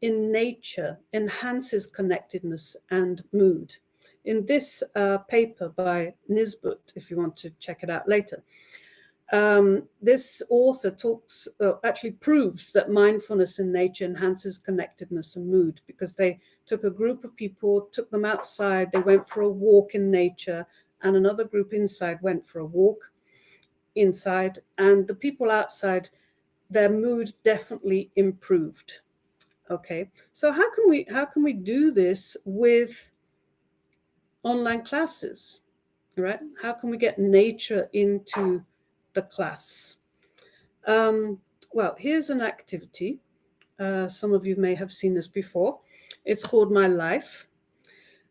in nature enhances connectedness and mood. In this paper by Nisbet, if you want to check it out later, this author actually proves that mindfulness in nature enhances connectedness and mood, because they took a group of people, took them outside, they went for a walk in nature, and another group inside went for a walk inside, and the people outside, their mood definitely improved. Okay, so how can we do this with online classes, right? How can we get nature into the class? Well, here's an activity. Some of you may have seen this before. It's called My Life.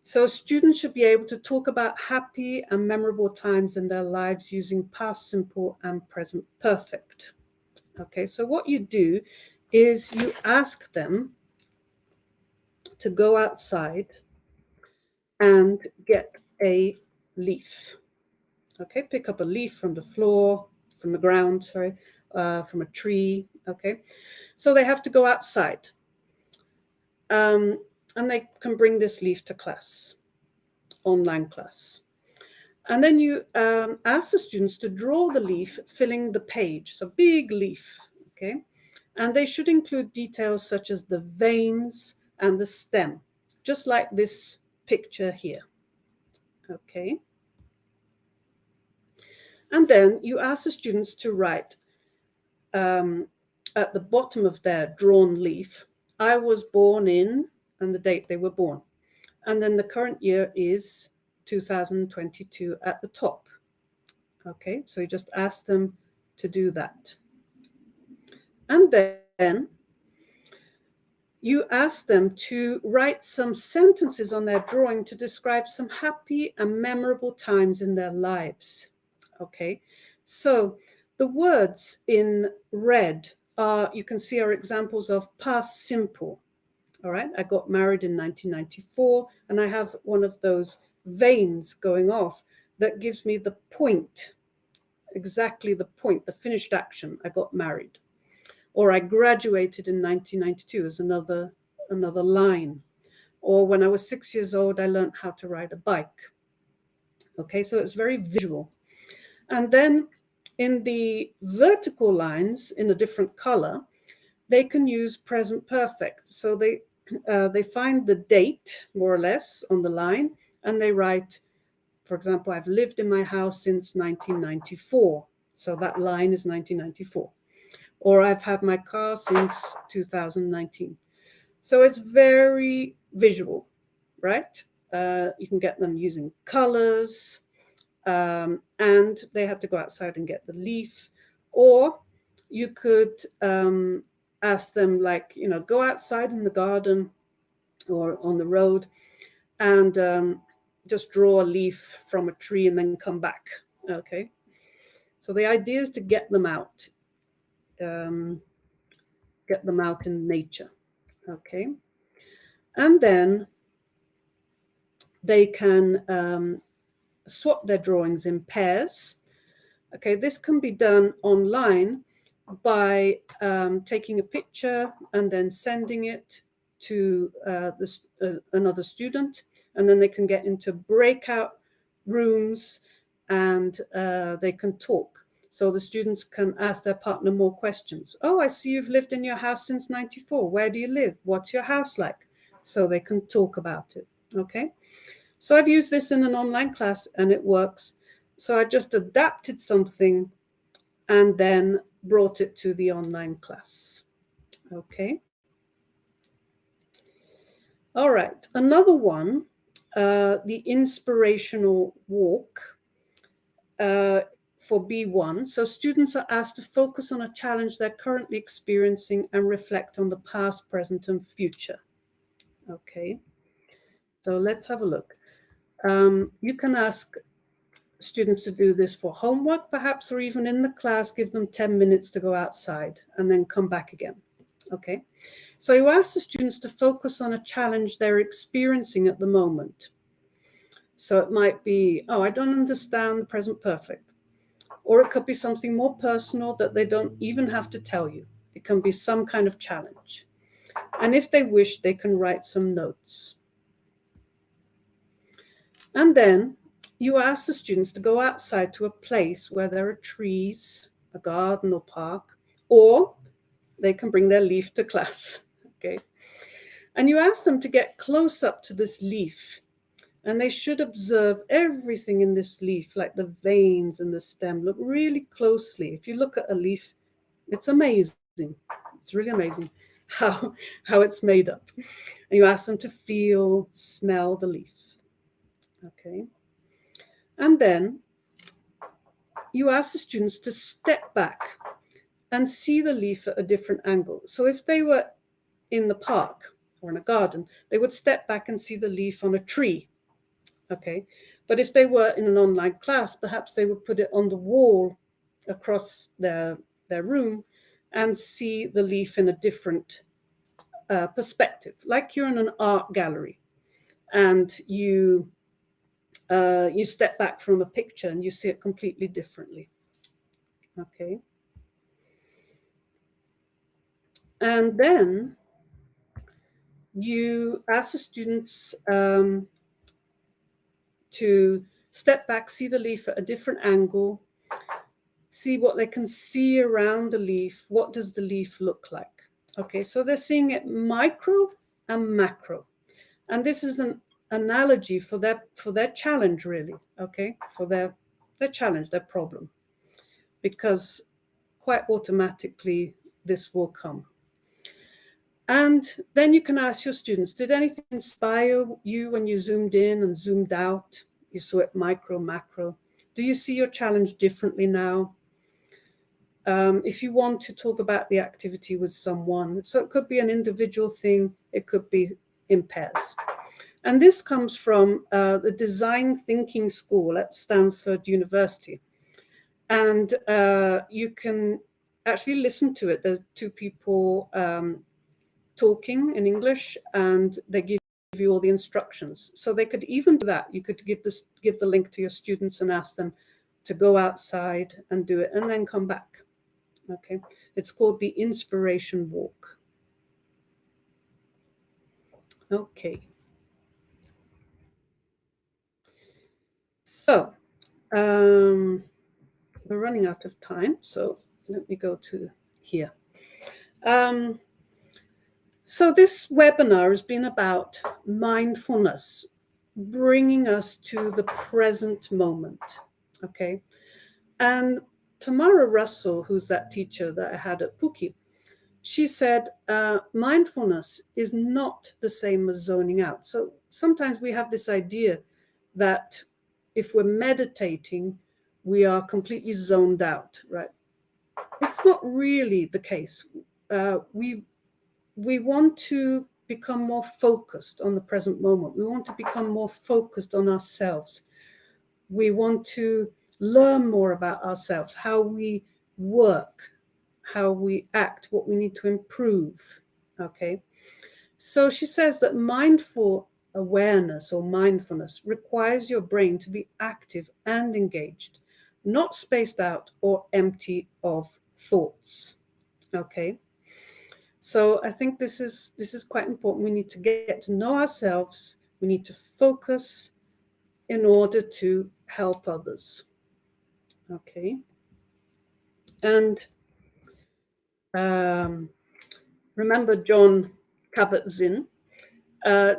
So students should be able to talk about happy and memorable times in their lives using past simple and present perfect. Okay, so what you do is you ask them to go outside and get a leaf. Okay, pick up a leaf from the floor, from the ground, sorry, from a tree. Okay, so they have to go outside, and they can bring this leaf to class, online class. And then you ask the students to draw the leaf filling the page, so big leaf, okay? And they should include details such as the veins and the stem, just like this picture here, okay? And then you ask the students to write at the bottom of their drawn leaf, I was born in, and the date they were born. And then the current year is 2022 at the top. Okay, so you just ask them to do that. And then you ask them to write some sentences on their drawing to describe some happy and memorable times in their lives. Okay, so the words in red you can see are examples of past simple. All right, I got married in 1994, and I have one of those veins going off that gives me the point, exactly the point, the finished action. I got married. Or I graduated in 1992 is another line. Or when I was 6 years old, I learned how to ride a bike. Okay, so it's very visual. And then in the vertical lines in a different color, they can use present perfect. So they find the date, more or less, on the line, and they write, for example, I've lived in my house since 1994. So that line is 1994. Or I've had my car since 2019. So it's very visual, right? You can get them using colors, and they have to go outside and get the leaf. Or you could ask them, like, go outside in the garden or on the road and just draw a leaf from a tree and then come back. Okay, so the idea is to get them out in nature. Okay, and then they can swap their drawings in pairs. Okay, this can be done online by taking a picture and then sending it to another student, and then they can get into breakout rooms and they can talk. So the students can ask their partner more questions. Oh, I see you've lived in your house since '94. Where do you live? What's your house like? So they can talk about it. Okay, so I've used this in an online class and it works. So I just adapted something and then brought it to the online class. Okay. All right, another one, the inspirational walk for B1. So students are asked to focus on a challenge they're currently experiencing and reflect on the past, present, and future. Okay, so let's have a look. You can ask students to do this for homework, perhaps, or even in the class, give them 10 minutes to go outside and then come back again. Okay, so you ask the students to focus on a challenge they're experiencing at the moment. So it might be, oh, I don't understand the present perfect. Or it could be something more personal that they don't even have to tell you. It can be some kind of challenge. And if they wish, they can write some notes. And then you ask the students to go outside to a place where there are trees, a garden or park, or they can bring their leaf to class. Okay. And you ask them to get close up to this leaf, and they should observe everything in this leaf, like the veins and the stem. Look really closely. If you look at a leaf, it's amazing. It's really amazing how it's made up. And you ask them to feel, smell the leaf. Okay. And then you ask the students to step back and see the leaf at a different angle. So if they were in the park or in a garden, they would step back and see the leaf on a tree. Okay, but if they were in an online class, perhaps they would put it on the wall across their room and see the leaf in a different perspective, like you're in an art gallery and you step back from a picture and you see it completely differently. Okay. And then you ask the students to step back, see the leaf at a different angle, see what they can see around the leaf. What does the leaf look like? Okay, so they're seeing it micro and macro. And this is an analogy for their challenge, really, okay, for their challenge, their problem, because quite automatically this will come. And then you can ask your students, did anything inspire you when you zoomed in and zoomed out? You saw it micro, macro. Do you see your challenge differently now? If you want to talk about the activity with someone, so it could be an individual thing, it could be in pairs. And this comes from the design thinking school at Stanford University. And you can actually listen to it. There's two people talking in English, and they give you all the instructions. So they could even do that. You could give the link to your students and ask them to go outside and do it and then come back. Okay, it's called the Inspiration Walk. Okay. So we're running out of time, so let me go to here. So this webinar has been about mindfulness, bringing us to the present moment, okay? And Tamara Russell, who's that teacher that I had at Pookie, she said, mindfulness is not the same as zoning out. So sometimes we have this idea that if we're meditating, we are completely zoned out, right? It's not really the case. We want to become more focused on the present moment. We want to become more focused on ourselves. We want to learn more about ourselves, how we work, how we act, what we need to improve. Okay. So she says that mindful awareness or mindfulness requires your brain to be active and engaged, not spaced out or empty of thoughts. Okay. So I think this is quite important. We need to get to know ourselves. We need to focus in order to help others. Okay. And remember John Kabat-Zinn.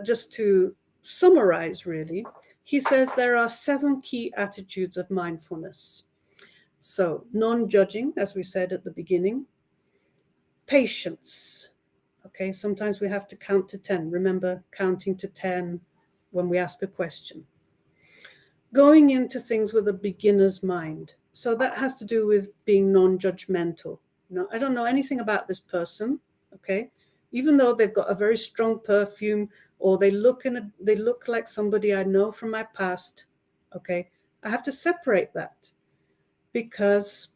Just to summarize, really, he says there are 7 key attitudes of mindfulness. So non-judging, as we said at the beginning, patience. Okay, sometimes we have to count to 10. Remember counting to 10 when we ask a question. Going into things with a beginner's mind. So that has to do with being non-judgmental. No, I don't know anything about this person, okay? Even though they've got a very strong perfume, or they look like somebody I know from my past, okay? I have to separate that because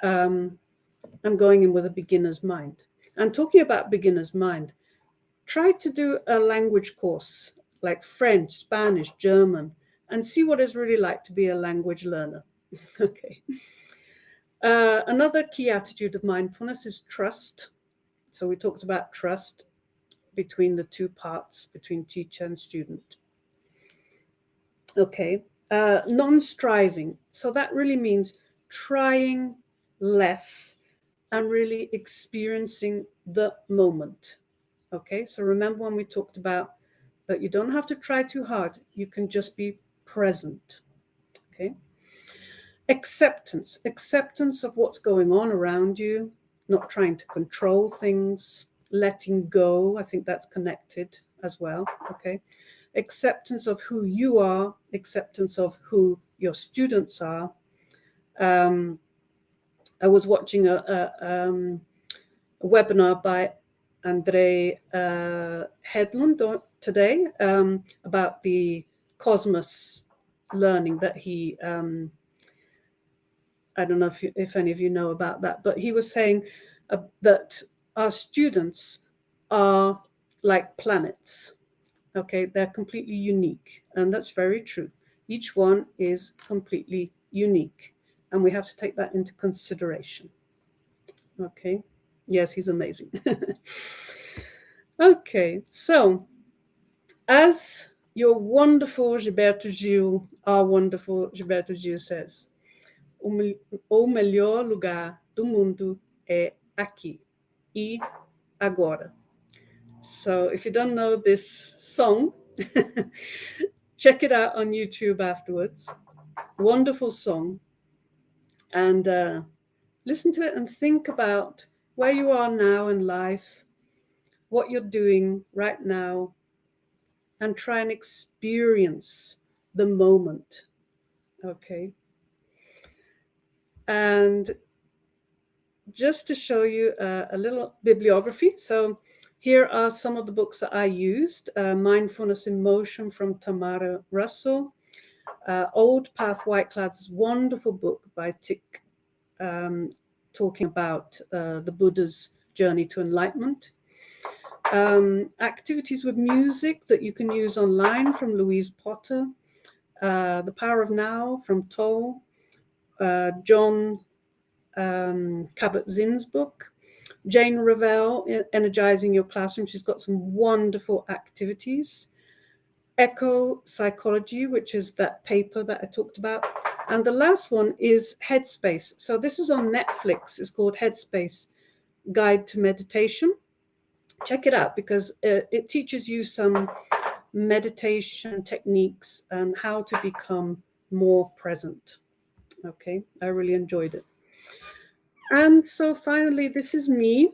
I'm going in with a beginner's mind. And talking about beginner's mind, try to do a language course like French, Spanish, German, and see what it's really like to be a language learner. Okay. Another key attitude of mindfulness is trust. So we talked about trust between the 2 parts, between teacher and student. Okay. Non-striving. So that really means trying less and really experiencing the moment. Okay. So remember when we talked about that you don't have to try too hard. You can just be present. Okay. Acceptance of what's going on around you, not trying to control things, letting go. I think that's connected as well. Okay. Acceptance of who you are, acceptance of who your students are. I was watching a webinar by Andre Hedlund today about the Cosmos learning that he I don't know if any of you know about that, but he was saying that our students are like planets. Okay, they're completely unique, and that's very true. Each one is completely unique, and we have to take that into consideration. Okay, yes, he's amazing. Okay, so as your wonderful Gilberto Gil, our wonderful Gilberto Gil says, o melhor lugar do mundo é aqui e agora. So if you don't know this song, check it out on YouTube afterwards. Wonderful song. And listen to it and think about where you are now in life, what you're doing right now, and try and experience the moment. Okay. And just to show you a little bibliography. So here are some of the books that I used. Mindfulness in Motion from Tamara Russell. Old Path White Cloud's wonderful book by Thich, talking about the Buddha's journey to enlightenment. Activities with music that you can use online from Louise Potter. The Power of Now from Toll. John Kabat-Zinn's book. Jane Ravel, Energizing Your Classroom. She's got some wonderful activities. Echo Psychology, which is that paper that I talked about. And the last one is Headspace. So this is on Netflix. It's called Headspace, Guide to Meditation. Check it out because it teaches you some meditation techniques and how to become more present. Okay, I really enjoyed it. And so finally, this is me.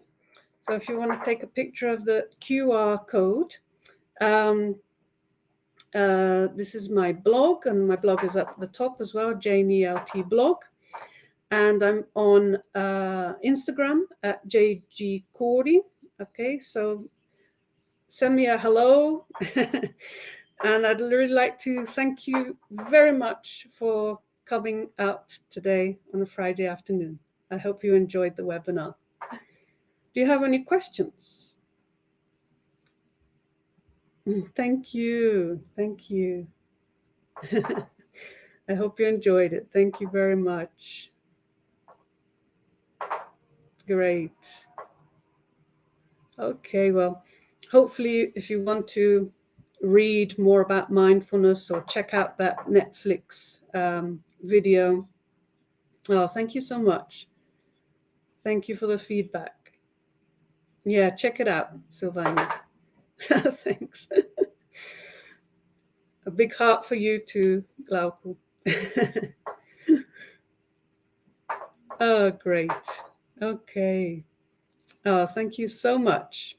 So if you want to take a picture of the QR code, this is my blog, and my blog is at the top as well, Jane ELT blog. And I'm on Instagram at JG Corey. Okay, so send me a hello. And I'd really like to thank you very much for coming out today on a Friday afternoon. I hope you enjoyed the webinar. Do you have any questions? Thank you. Thank you. I hope you enjoyed it. Thank you very much. Great. Okay, well, hopefully if you want to read more about mindfulness or check out that Netflix video. Oh, thank you so much. Thank you for the feedback. Yeah, check it out, Sylvania. Thanks. A big heart for you too, Glauco. Oh, great. Okay. Oh, thank you so much.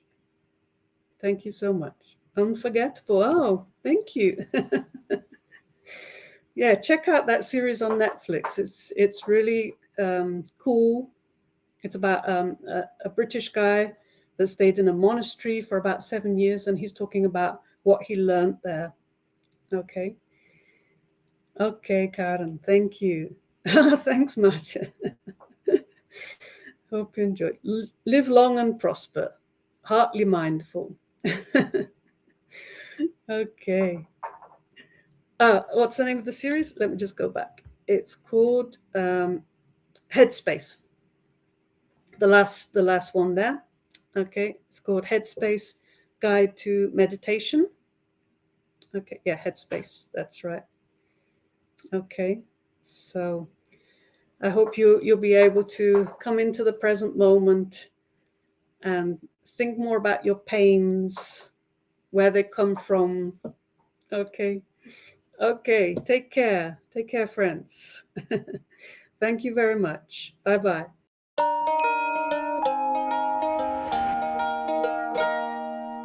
Thank you so much. Unforgettable. Oh, thank you. Yeah, check out that series on Netflix. It's really cool. It's about a British guy that stayed in a monastery for about 7 years, and he's talking about what he learned there. Okay. Okay, Karen. Thank you. Thanks, Marcia. Hope you enjoyed. Live long and prosper. Heartily mindful. Okay. What's the name of the series? Let me just go back. It's called Headspace. The last one there. Okay, it's called Headspace Guide to Meditation. Okay, yeah, Headspace. That's right. Okay, so I hope you'll be able to come into the present moment and think more about your pains, where they come from. Okay. Okay, take care. Take care, friends. Thank you very much. Bye-bye.